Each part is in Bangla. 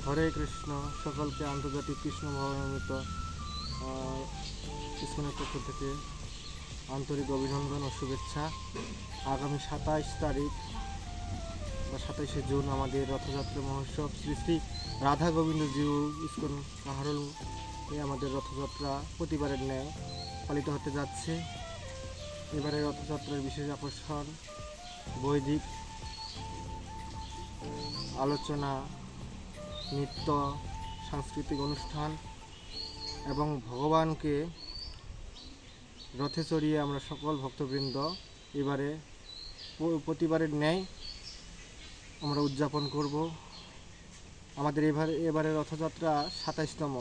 হরে কৃষ্ণ। সকলকে আন্তর্জাতিক কৃষ্ণ ভবনমিত ইসকনের পক্ষ থেকে আন্তরিক অভিনন্দন ও শুভেচ্ছা। আগামী 27 তারিখ বা 27শে জুন আমাদের রথযাত্রা মহোৎসব শ্রী শ্রী রাধা গোবিন্দ জিউ ইসকন কাহারোল আমাদের রথযাত্রা প্রতিবারের ন্যায় পালিত হতে যাচ্ছে। এবারে রথযাত্রার বিশেষ আকর্ষণ বৈদিক আলোচনা, নৃত্য, সাংস্কৃতিক অনুষ্ঠান এবং ভগবানকে রথে চড়িয়ে আমরা সকল ভক্তবৃন্দ এবারে প্রতিবারের ন্যায় আমরা উদযাপন করব। আমাদের এবারে রথযাত্রা 27তম,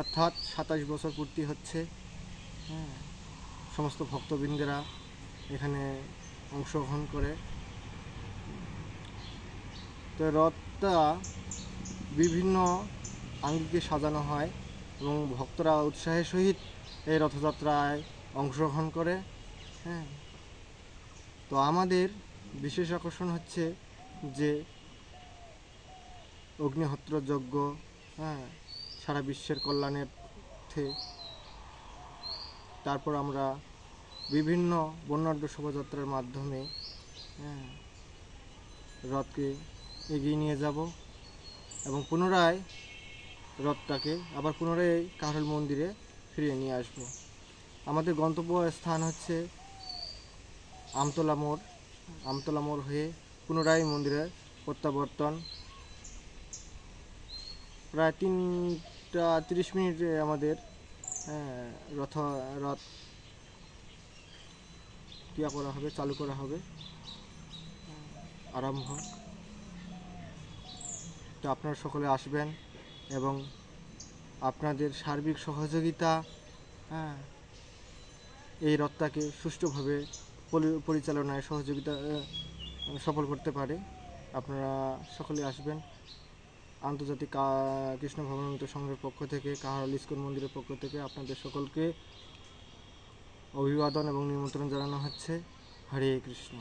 অর্থাৎ 27 বছর পূর্তি হচ্ছে। সমস্ত ভক্তবৃন্দেরা এখানে অংশগ্রহণ করে। তো রথটা বিভিন্ন আঙ্গিকে সাজানো হয় এবং ভক্তরা উৎসাহের সহিত এই রথযাত্রায় অংশগ্রহণ করে। তো আমাদের বিশেষ আকর্ষণ হচ্ছে যে অগ্নিহোত্র যজ্ঞ, সারা বিশ্বের কল্যাণার্থে। তারপর আমরা বিভিন্ন বর্ণাঢ্য শোভাযাত্রার মাধ্যমে রথকে এগিয়ে নিয়ে যাব এবং পুনরায় রথটাকে আবার পুনরায় কাহারোল মন্দিরে ফিরিয়ে নিয়ে আসব। আমাদের গন্তব্য স্থান হচ্ছে আমতলা মোড় হয়ে পুনরায় মন্দিরে প্রত্যাবর্তন। প্রায় 3টা 30 মিনিটে আমাদের রথ ক্রিয়া করা হবে, চালু করা হবে, আরম্ভ। তো আপনারা সকলে আসবেন এবং আপনাদের সার্বিক সহযোগিতা এই রথটাকে সুষ্ঠুভাবে পরিচালনায় সহযোগিতা সফল করতে পারে। আপনারা সকলে আসবেন। আন্তর্জাতিক কৃষ্ণ ভবনমিত সংঘের পক্ষ থেকে, কাহারোল ইসকন মন্দিরের পক্ষ থেকে আপনাদের সকলকে অভিবাদন এবং নিমন্ত্রণ জানানো হচ্ছে। হরে কৃষ্ণ।